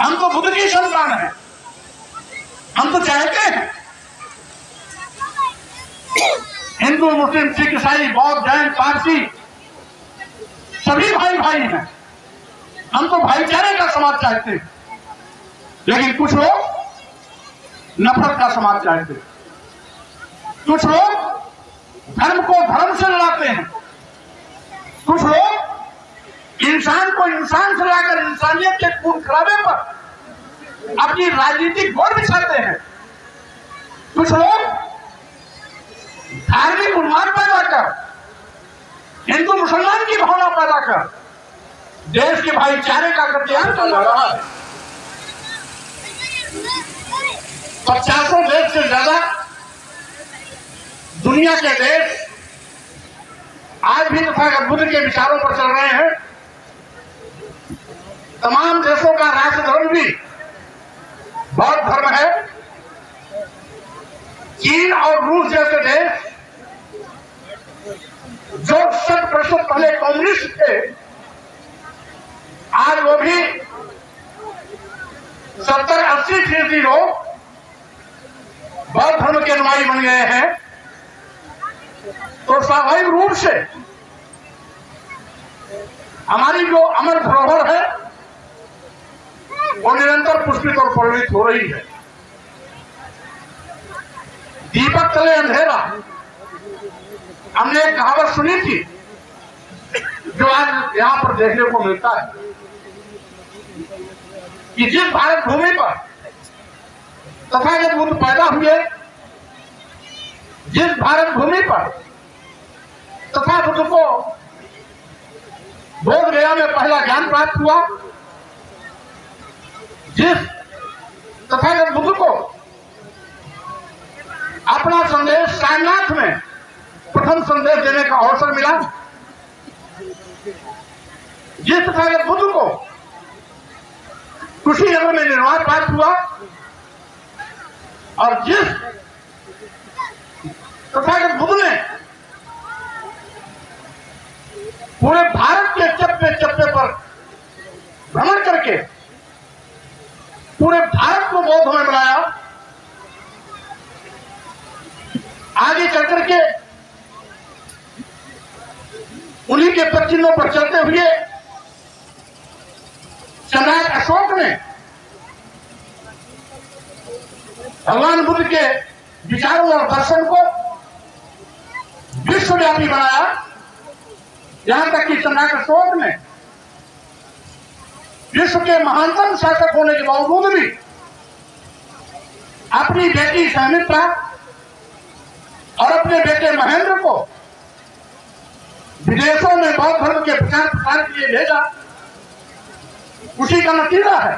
हम तो बुद्ध की संतान हैं, हम तो चाहते हैं हिंदू मुस्लिम सिख ईसाई बौद्ध जैन पारसी सभी भाई भाई हैं। हम तो भाईचारे का समाज चाहते हैं, लेकिन कुछ लोग नफरत का समाज चाहते हैं। कुछ लोग धर्म को धर्म से लड़ाते हैं, कुछ लोग इंसान को इंसान से लड़ाकर इंसानियत के खून खराबे पर अपनी राजनीतिक गोर बिछाते हैं। कुछ लोग धार्मिक उन्माद पैदा कर हिंदू मुसलमान की भावना पैदा कर देश के भाईचारे का कत्लेआम चल रहा है। 50 देश से ज्यादा दुनिया के देश आज भी तथागत बुद्ध के विचारों पर चल रहे हैं। तमाम देशों का राष्ट्र धर्म भी बौद्ध धर्म है। चीन और रूस जैसे देश जो 100% पहले कम्युनिस्ट थे, आज वो भी 70-80% लोग बौद्ध धर्म के अनुयायी बन गए हैं। तो स्वाभाविक रूप से हमारी जो अमर धरोहर है वो निरंतर पुष्पित और प्रवृत्त हो रही है। दीपक तले अंधेरा, हमने एक कहावत सुनी थी जो आज यहां पर देखने को मिलता है कि जिस भारत भूमि पर तथागत बुद्ध पैदा हुए, जिस भारत भूमि पर तथा बुद्ध को बोध गया में पहला ज्ञान प्राप्त हुआ, जिस तथागत बुद्ध को अपना संदेश सारनाथ में प्रथम संदेश देने का अवसर मिला, जिस तथागत बुद्ध को कुशीनगर में निर्वाण प्राप्त हुआ और जिस तथागत बुद्ध ने पूरे भारत के चप्पे चप्पे पर भ्रमण करके पूरे भारत को बौद्ध में बनाया, आगे चल करके उन्हीं के पच्चिनों पर चलते हुए सम्राट अशोक ने भगवान बुद्ध के विचारों और दर्शन को विश्वव्यापी बनाया। यहां तक कि सम्राट अशोक ने विश्व के महानतम शासक होने के बावजूद भी अपनी बेटी सुमित्रा और अपने बेटे महेंद्र को विदेशों में बौद्ध धर्म के प्रचार प्रसार के लिए भेजा। उसी का नतीजा है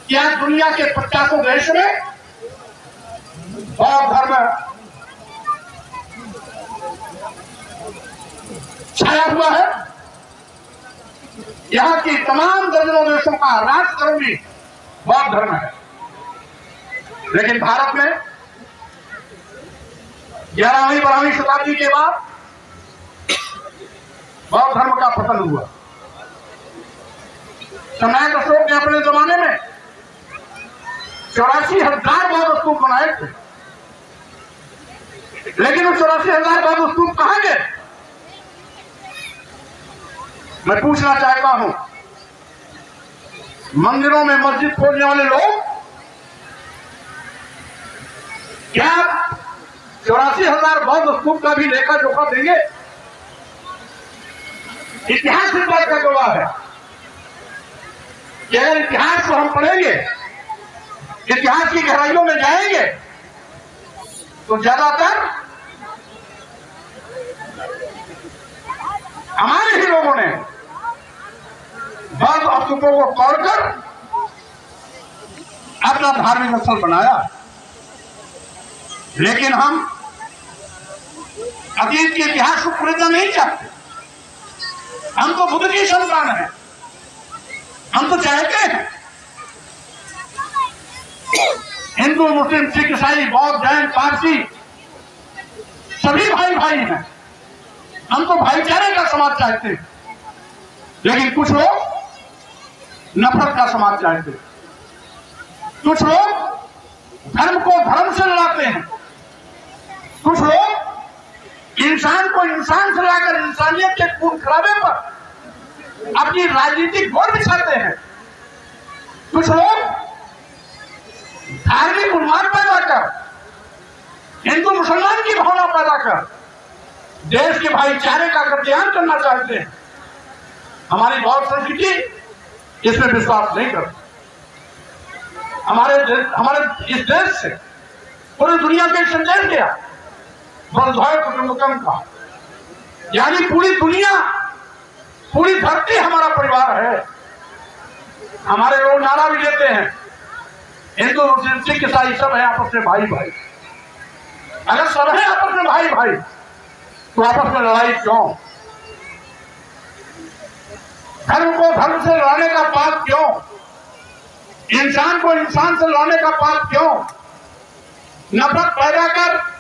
कि आज दुनिया के 50 देश में बौद्ध धर्म छाया हुआ है। यहां की तमाम दर्जनों देशों का राष्ट्र धर्म भी बौद्ध धर्म है। लेकिन भारत में 11वीं-12वीं शताब्दी के बाद बौद्ध धर्म का पतन हुआ। सम्राट अशोक ने अपने जमाने में 84,000 बौद्ध स्तूप बनाए थे, लेकिन वो 84,000 बौद्ध स्तूप कहां गए? मैं पूछना चाहता हूं, मंदिरों में मस्जिद खोलने वाले लोग क्या 84,000 बौद्ध स्तूप का भी लेखा जोखा देंगे? इतिहास इस बात का गवाह है कि अगर इतिहास को हम पढ़ेंगे, इतिहास की गहराइयों में जाएंगे, तो ज्यादातर हमारे ही लोगों ने बौद्ध स्तूपों को तोड़कर अपना धार्मिक स्थल बनाया। लेकिन हम अतीत के इतिहास को पूरना नहीं चाहते। हम तो बुद्ध की संतान हैं, हम तो चाहते हैं हिंदू मुस्लिम सिख ईसाई बौद्ध जैन पारसी सभी भाई भाई हैं। हम तो भाईचारे का समाज चाहते हैं, लेकिन कुछ लोग नफरत का समाज चाहते हैं। कुछ लोग धर्म को धर्म से लड़ाते हैं, कुछ लोग इंसान को इंसान से लड़ाकर इंसानियत के खून खराबे पर अपनी राजनीतिक गोर बिछाते हैं। कुछ लोग धार्मिक उन्माद पैदा कर, हिंदू मुसलमान की भावना पैदा कर देश के भाईचारे का कत्लेआम करना चाहते हैं। हमारी बौद्ध संस्कृति इसमें विश्वास नहीं करती। हमारे इस देश से पूरी दुनिया में संदेश गया बंधुआ कुटुंबकम का, यानी पूरी दुनिया, पूरी धरती हमारा परिवार है। हमारे लोग नारा भी देते हैं, हिंदू मुस्लिम सिख ईसाई सब है आपस में भाई भाई। अगर सब है आपस में भाई भाई तो आपस में लड़ाई क्यों? धर्म को धर्म से लड़ाने का पाप क्यों? इंसान को इंसान से लड़ने का पाप क्यों? नफरत पैदा कर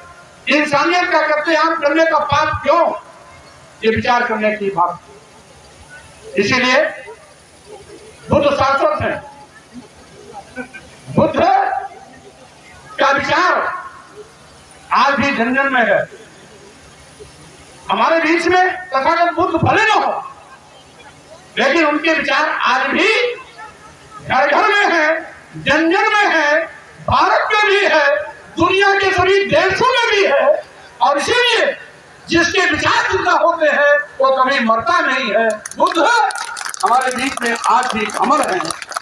इंसानियत का कत्लेआम करने का पाप क्यों? ये विचार करने की बात। इसीलिए बुद्ध शाश्वत है। बुद्ध का विचार आज भी जन जन में है। हमारे बीच में तथागत बुद्ध भले न हो, लेकिन उनके विचार आज भी घर घर में है, जन जन में है, भारत में भी है, दुनिया के सभी देशों में भी है। और इसीलिए जिसके विचार जिंदा होते हैं वो कभी मरता नहीं है। बुद्ध हमारे बीच में आज भी अमर हैं,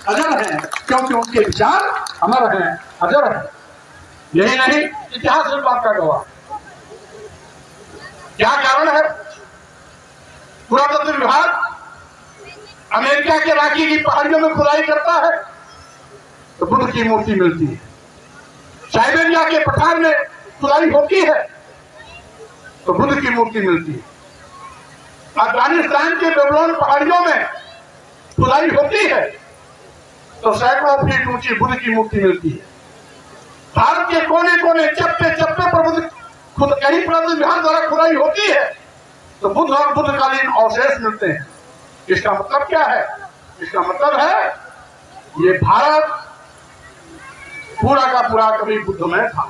अजर हैं, क्योंकि उनके विचार अमर हैं, अजर हैं। यही नहीं, इतिहास इस बात का गवाह। क्या कारण है? पुरातत्व विभाग अमेरिका के राखी की पहाड़ियों में खुदाई करता है तो बुद्ध की मूर्ति मिलती है। साइबेरिया के पठार में खुदाई होती है तो बुद्ध की मूर्ति मिलती है। अफगानिस्तान के बेबीलोन पहाड़ियों में खुदाई होती है तो सैकड़ों फीट ऊंची बुद्ध की मूर्ति मिलती है। भारत के कोने कोने चप्पे चप्पे पर बुद्ध कहीं पुरातत्व विभाग द्वारा खुदाई होती है तो बुद्ध और बुद्धकालीन अवशेष मिलते हैं। इसका मतलब क्या है? इसका मतलब है ये भारत पूरा का पूरा कभी बुद्धमय था।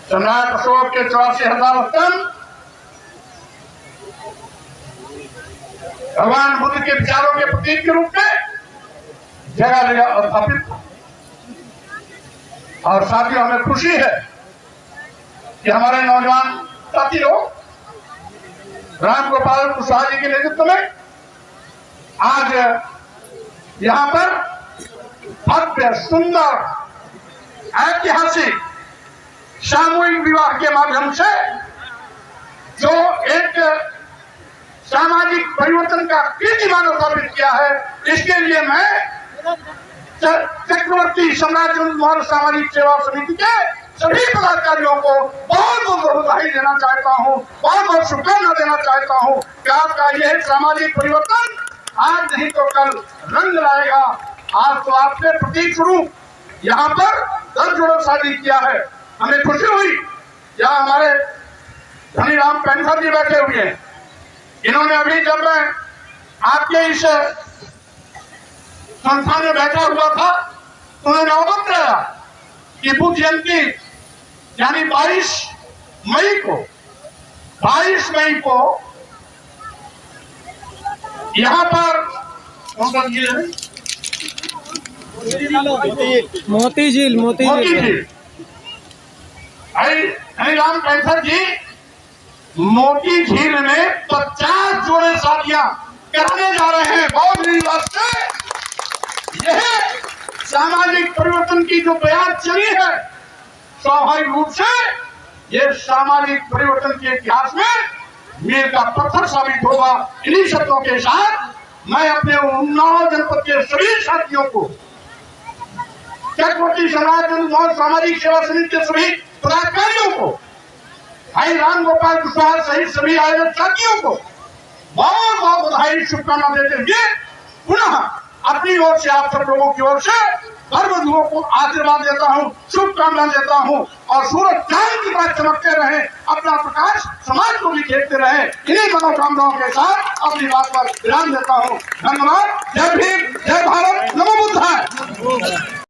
सम्राट अशोक के 84,000 स्तंभ भगवान बुद्ध के विचारों के प्रतीक के रूप में जगह जगह स्थापित था। और साथियों, हमें खुशी है कि हमारे नौजवान साथी लोग राम गोपाल कुशवाहा जी के नेतृत्व में आज यहां पर भव्य सुंदर ऐतिहासिक सामूहिक विवाह के माध्यम से जो एक सामाजिक परिवर्तन का कीर्तिमान स्थापित किया है, इसके लिए मैं चक्रवर्ती सम्राट मौर्य सामाजिक सेवा समिति के सभी पदाधिकारियों को बहुत बहुत बधाई देना चाहता हूँ, बहुत बहुत शुभकामना देना चाहता हूँ कि आपका यह सामाजिक परिवर्तन आज नहीं तो कल रंग लाएगा। आज तो आपने प्रतीक स्वरूप यहाँ पर 10 जोड़ों शादी किया है। हमें खुशी हुई, यहाँ हमारे धनीराम पेंसर जी बैठे हुए हैं। इन्होंने अभी जब मैं आपके इस संस्थान में बैठा हुआ था तो उन्होंने अवगत कराया कि बुद्ध जयंती यानी 22 मई को यहाँ पर मोती झील हरिराम पेंसर जी मोती झील में 50 जोड़े शादियां कराने जा रहे हैं बौद्ध रिवाज से। यह सामाजिक परिवर्तन की जो बयान चली है, स्वाभाविक रूप से यह सामाजिक परिवर्तन के इतिहास में मील का पत्थर साबित होगा। इन्हीं शब्दों के साथ मैं अपने उन्नाव जनपद के सभी साथियों को, चक्रवर्ती सम्राट मौर्य सामाजिक सेवा समिति के सभी पदाधिकारियों को, भाई राम गोपाल कुशवाहा सहित सभी आयोजक साथियों को बहुत बहुत बधाई शुभकामना देते हुए पुनः अपनी ओर से आप सब लोगों की ओर से हर बंधुओं को आशीर्वाद देता हूँ, शुभकामना देता हूँ और सूरज चांद की तरह चमकते रहे अपना प्रकाश समाज को भी देखते रहे। इन्हीं मनोकामनाओं के साथ अपनी बात पर ध्यान देता हूँ। धन्यवाद। जय भीम।